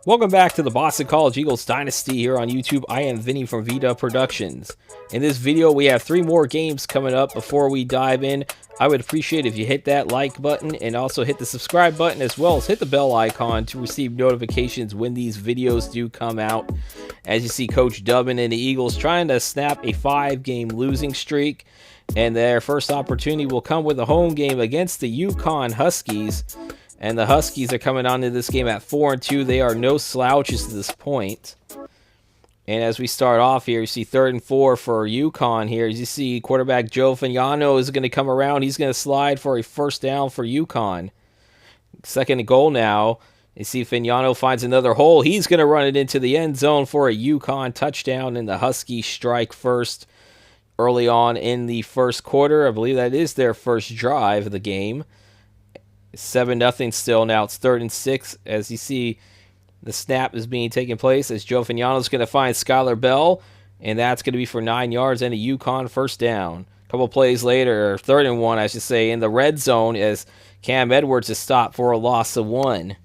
Welcome back to the Boston College Eagles Dynasty here on YouTube. I am Vinny from Vita Productions. In this video, we have 3 more games coming up. Before we dive in, I would appreciate if you hit that like button and also hit the subscribe button, as well as hit the bell icon to receive notifications when these videos do come out. As you see, Coach Dubbin and the Eagles trying to snap a 5-game losing streak, and their first opportunity will come with a home game against the UConn Huskies. And the Huskies are coming on to this game at 4-2. They are no slouches to this point. And as we start off here, you see 3rd and 4 for UConn here. As you see, quarterback Joe Fagnano is going to come around. He's going to slide for a first down for UConn. 2nd and goal now. You see Fagnano finds another hole. He's going to run it into the end zone for a UConn touchdown, and the Huskies strike first early on in the first quarter. I believe that is their first drive of the game. 7-0 still. Now it's 3rd and 6. As you see, the snap is being taken place as Joe Fagnano is going to find Skylar Bell, and that's going to be for 9 yards and a UConn first down. A couple plays later, 3rd and 1, I should say, in the red zone as Cam Edwards is stopped for a loss of 1.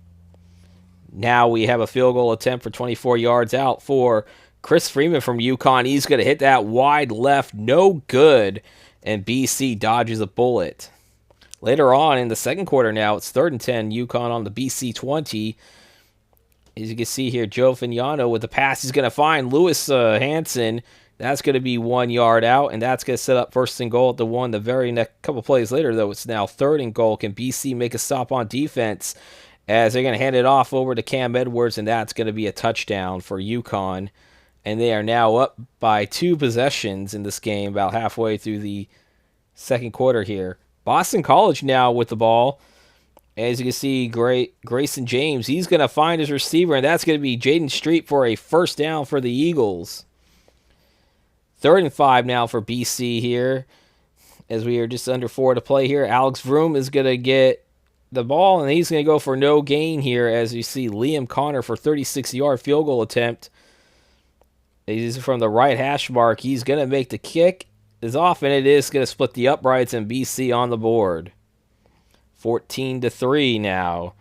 Now we have a field goal attempt for 24 yards out for Chris Freeman from UConn. He's going to hit that wide left, no good, and BC dodges a bullet. Later on in the second quarter now, it's 3rd and 10, UConn on the BC 20. As you can see here, Joe Fagnano with the pass. He's going to find Lewis Hanson. That's going to be 1 yard out, and that's going to set up 1st and goal at the 1. The very next couple plays later, though, it's now 3rd and goal. Can BC make a stop on defense as they're going to hand it off over to Cam Edwards, and that's going to be a touchdown for UConn. And they are now up by 2 possessions in this game, about halfway through the second quarter here. Boston College now with the ball. As you can see, Grayson James, he's going to find his receiver, and that's going to be Jaden Street for a first down for the Eagles. 3rd and 5 now for BC here, as we are just under 4 to play here. Alex Vroom is going to get the ball, and he's going to go for no gain here, as you see Liam Connor for 36-yard field goal attempt. He's from the right hash mark. He's going to make the kick. Is off, and it is going to split the uprights, and BC on the board. 14-3 now.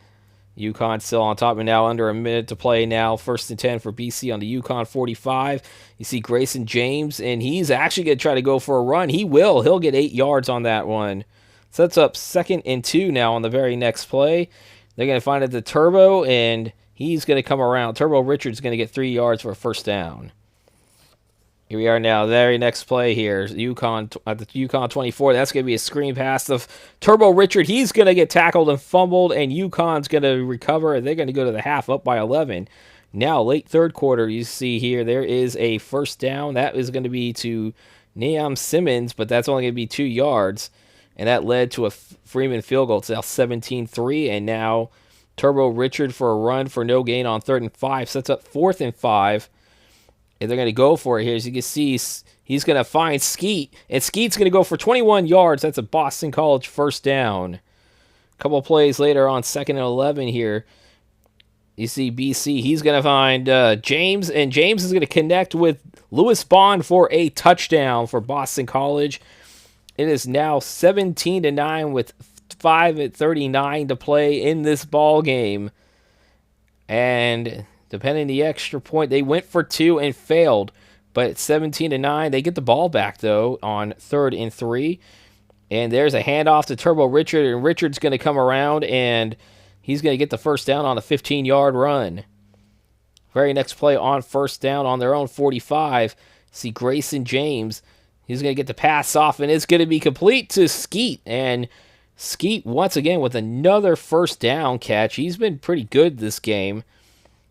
UConn still on top, and now under a minute to play now. 1st and 10 for BC on the UConn 45. You see Grayson James, and he's actually going to try to go for a run. He will. He'll get 8 yards on that one. Sets up 2nd and 2 now on the very next play. They're going to find it the Turbo, and he's going to come around. Turbo Richards going to get 3 yards for a first down. Here we are now, very next play here. UConn at the UConn 24. That's going to be a screen pass of Turbo Richard. He's going to get tackled and fumbled, and UConn's going to recover. They're going to go to the half up by 11. Now, late third quarter, you see here, there is a first down. That is going to be to Neam Simmons, but that's only going to be 2 yards. And that led to a Freeman field goal. It's now 17-3, and now Turbo Richard for a run for no gain on 3rd and 5. Sets up 4th and 5. And they're going to go for it here. As you can see, he's going to find Skeet. And Skeet's going to go for 21 yards. That's a Boston College first down. A couple plays later on 2nd and 11 here. You see BC. He's going to find James. And James is going to connect with Lewis Bond for a touchdown for Boston College. It is now 17-9 with 5:39 to play in this ball game. And depending on the extra point, they went for 2 and failed. But it's 17-9. They get the ball back, though, on 3rd and 3. And there's a handoff to Turbo Richard. And Richard's going to come around, and he's going to get the first down on a 15-yard run. Very next play on first down on their own 45. See Grayson James. He's going to get the pass off, and it's going to be complete to Skeet. And Skeet, once again, with another first down catch. He's been pretty good this game.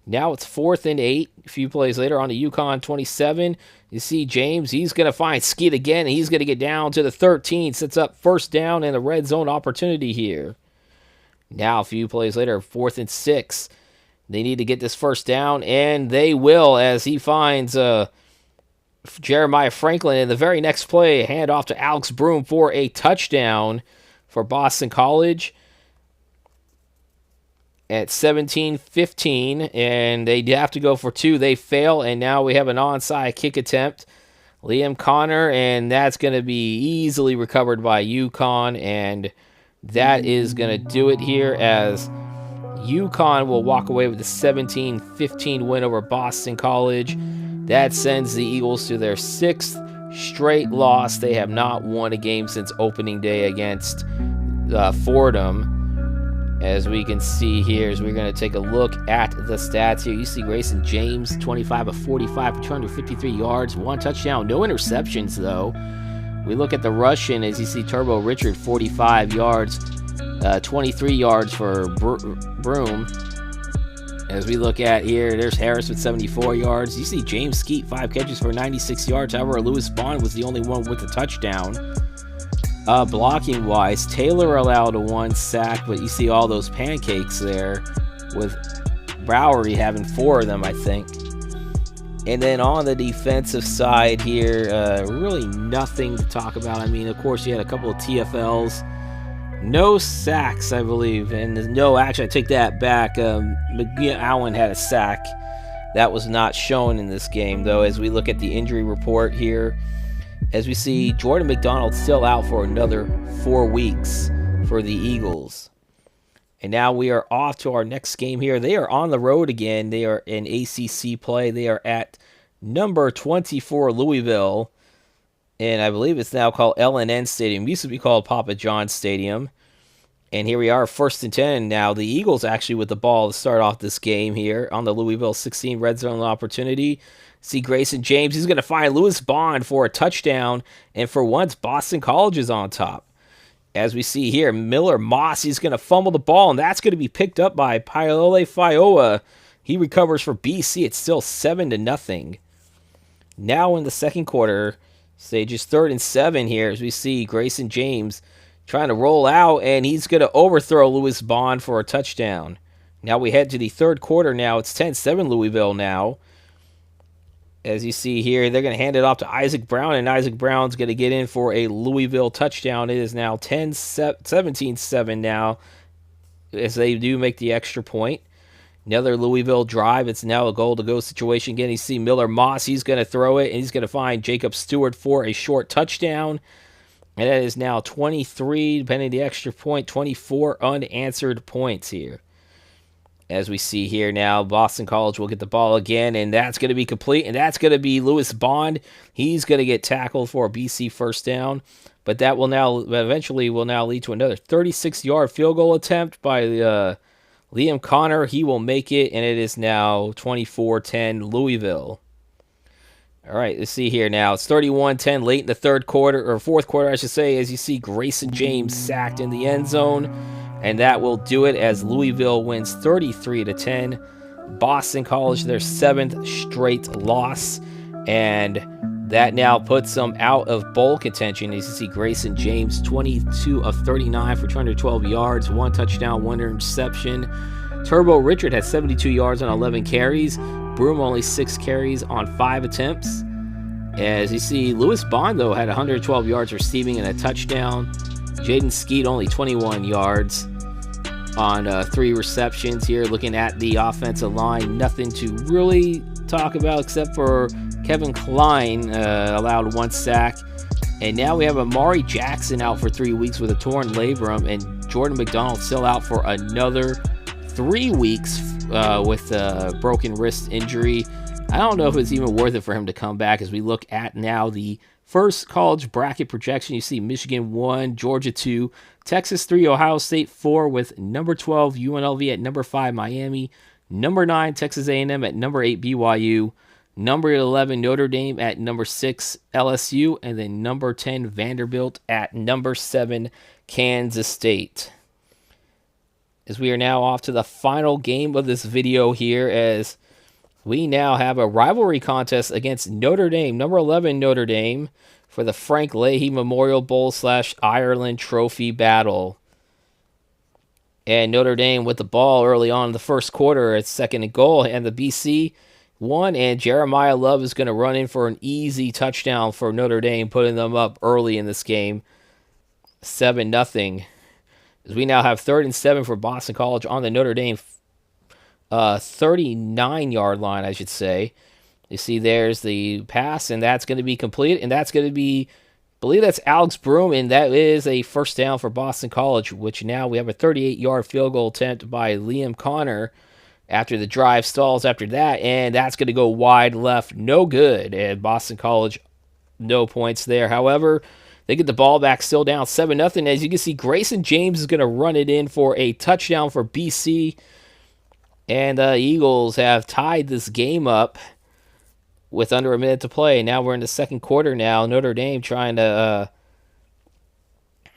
Now it's 4th and 8. A few plays later on the UConn 27. You see James. He's going to find Skeet again. And he's going to get down to the 13. Sets up first down and a red zone opportunity here. Now a few plays later, 4th and 6. They need to get this first down, and they will as he finds Jeremiah Franklin. In the very next play, handoff to Alex Broom for a touchdown for Boston College. At 17-15, and they have to go for 2. They fail, and now we have an onside kick attempt. Liam Connor, and that's going to be easily recovered by UConn, and that is going to do it here as UConn will walk away with a 17-15 win over Boston College. That sends the Eagles to their 6th straight loss. They have not won a game since opening day against Fordham. As we can see here, as we're going to take a look at the stats here, you see Grayson James, 25 of 45 for 253 yards, 1 touchdown, no interceptions though. We look at the rushing, as you see Turbo Richard, 45 yards, 23 yards for Broom. As we look at here, there's Harris with 74 yards. You see James Skeet, 5 catches for 96 yards. However, Lewis Bond was the only one with a touchdown. Blocking wise, Taylor allowed a 1 sack, but you see all those pancakes there with Bowery having 4 of them, I think. And then on the defensive side here, really nothing to talk about. I mean, of course, you had a couple of TFLs. No sacks, I believe. And no, actually, I take that back. McGowan had a sack. That was not shown in this game, though, as we look at the injury report here. As we see, Jordan McDonald still out for another 4 weeks for the Eagles. And now we are off to our next game here. They are on the road again. They are in ACC play. They are at number 24 Louisville. And I believe it's now called L&N Stadium. It used to be called Papa John's Stadium. And here we are, 1st and 10. Now the Eagles actually with the ball to start off this game here on the Louisville 16 red zone opportunity. See Grayson James, he's going to find Lewis Bond for a touchdown, and for once, Boston College is on top. As we see here, Miller Moss, he's going to fumble the ball, and that's going to be picked up by Paolele Faioa. He recovers for BC. It's still 7-0. Now in the second quarter, stages 3rd and 7 here, as we see Grayson James trying to roll out, and he's going to overthrow Lewis Bond for a touchdown. Now we head to the third quarter now. It's 10-7 Louisville now. As you see here, they're going to hand it off to Isaac Brown, and Isaac Brown's going to get in for a Louisville touchdown. It is now 17-7 now, as they do make the extra point. Another Louisville drive. It's now a goal-to-go situation. Again, you see Miller Moss. He's going to throw it, and he's going to find Jacob Stewart for a short touchdown. And that is now 23, depending on the extra point, 24 unanswered points here. As we see here now, Boston College will get the ball again, and that's going to be complete, and that's going to be Lewis Bond. He's going to get tackled for a BC first down, but that will now eventually lead to another 36-yard field goal attempt by Liam Connor. He will make it, and it is now 24-10 Louisville. All right, let's see here now. It's 31-10 late in the third quarter, or fourth quarter, I should say, as you see Grayson James sacked in the end zone. And that will do it as Louisville wins 33-10. Boston College, their 7th straight loss. And that now puts them out of bowl contention. As you see Grayson James, 22 of 39 for 212 yards, 1 touchdown, 1 interception. Turbo Richard has 72 yards on 11 carries. Broom only 6 carries on 5 attempts. As you see, Lewis Bond, though, had 112 yards receiving and a touchdown. Jaden Skeet only 21 yards on 3 receptions here. Looking at the offensive line, nothing to really talk about except for Kevin Klein allowed 1 sack. And now we have Amari Jackson out for 3 weeks with a torn labrum, and Jordan McDonald still out for another 3 weeks with a broken wrist injury. I don't know if it's even worth it for him to come back. As we look at now the first college bracket projection, you see Michigan 1, Georgia 2, Texas 3, Ohio State 4, with number 12 UNLV at number 5 Miami, number 9 Texas A&M at number 8 BYU, number 11 Notre Dame at number 6 LSU, and then number 10 Vanderbilt at number 7 Kansas State. As we are now off to the final game of this video here, as we now have a rivalry contest against Notre Dame, number 11 Notre Dame, for the Frank Leahy Memorial Bowl / Ireland Trophy battle. And Notre Dame with the ball early on in the first quarter at 2nd and goal, and the BC won, and Jeremiah Love is going to run in for an easy touchdown for Notre Dame, putting them up early in this game, 7-0. As we now have 3rd and 7 for Boston College on the Notre Dame 39-yard line, I should say. You see there's the pass, and that's going to be complete, and that's going to be believe that's Alex Broom, and that is a first down for Boston College, which now we have a 38-yard field goal attempt by Liam Connor after the drive stalls after that, and that's going to go wide left, no good, and Boston College, no points there. However, they get the ball back, still down 7-0. As you can see, Grayson James is going to run it in for a touchdown for BC, and Eagles have tied this game up with under a minute to play. Now we're in the second quarter now. Notre Dame trying to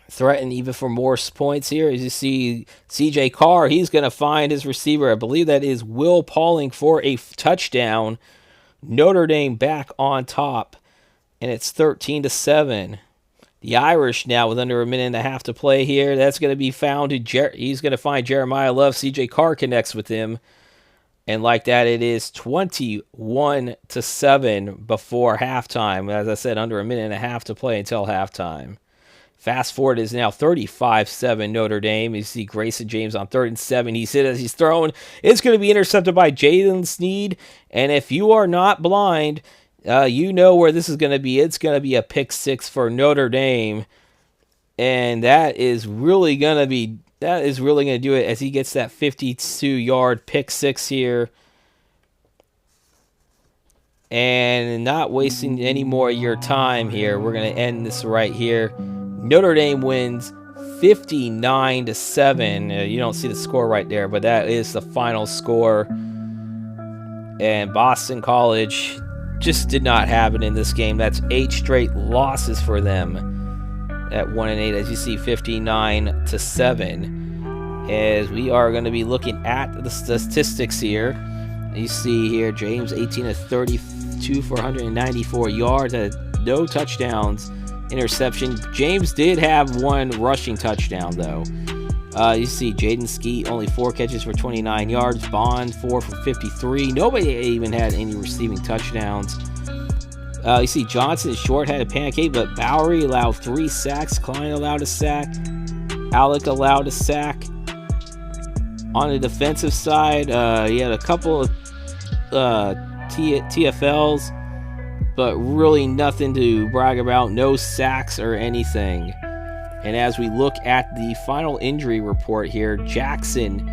threaten even for more points here. As you see, C.J. Carr, he's going to find his receiver. I believe that is Will Pauling for a touchdown. Notre Dame back on top, and it's 13-7. The Irish now with under a minute and a half to play here. That's going to be found to he's going to find Jeremiah Love. C.J. Carr connects with him. And like that, it is 21-7 before halftime. As I said, under a minute and a half to play until halftime. Fast forward, is now 35-7 Notre Dame. You see Grayson James on 3rd and 7. He's hit as he's throwing. It's going to be intercepted by Jaden Sneed. And if you are not blind, you know where this is going to be. It's going to be a pick six for Notre Dame. And that is really going to be... That is really going to do it as he gets that 52-yard pick six here. And not wasting any more of your time here, we're going to end this right here. Notre Dame wins 59-7. You don't see the score right there, but that is the final score. And Boston College just did not have it in this game. That's 8 straight losses for them. At 1-8, as you see, 59-7. As we are going to be looking at the statistics here. You see here, James 18-32 for 194 yards, had no touchdowns, interception. James did have 1 rushing touchdown though. You see Jaden Skeet only 4 catches for 29 yards, Bond 4 for 53. Nobody even had any receiving touchdowns. You see Johnson Short had a pancake, but Bowery allowed 3 sacks. Klein allowed a sack. Alec allowed a sack. On the defensive side, he had a couple of TFLs, but really nothing to brag about. No sacks or anything. And as we look at the final injury report here, Jackson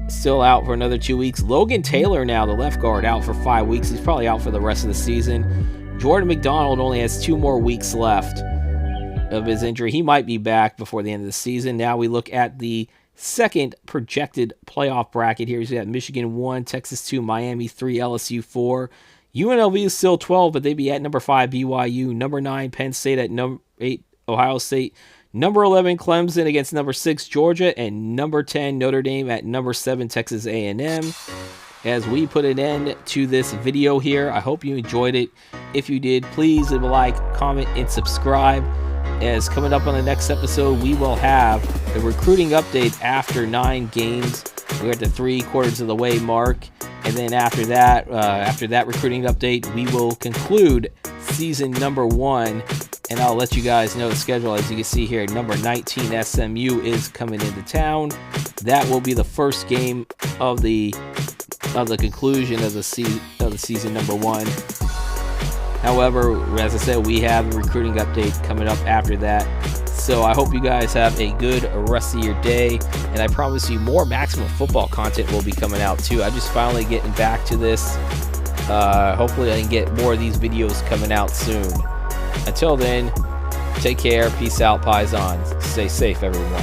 still out for another 2 weeks. Logan Taylor now, the left guard, out for 5 weeks. He's probably out for the rest of the season. Jordan McDonald only has 2 more weeks left of his injury. He might be back before the end of the season. Now we look at the second projected playoff bracket here. You got Michigan 1, Texas 2, Miami 3, LSU 4. UNLV is still 12, but they'd be at number 5, BYU. Number 9, Penn State at number 8, Ohio State. Number 11, Clemson against number 6, Georgia. And number 10, Notre Dame at number 7, Texas A&M. As we put an end to this video here, I hope you enjoyed it. If you did, please leave a like, comment, and subscribe. As coming up on the next episode, we will have the recruiting update after 9 games. We're at the 3/4 of the way mark. And then after that recruiting update, we will conclude season number 1. And I'll let you guys know the schedule. As you can see here, number 19 SMU is coming into town. That will be the first game of the conclusion of the season number 1. However, as I said, we have a recruiting update coming up after that. So I hope you guys have a good rest of your day. And I promise you more Maximum Football content will be coming out too. I'm just finally getting back to this. Hopefully I can get more of these videos coming out soon. Until then, take care. Peace out, Pisons. Stay safe, everyone.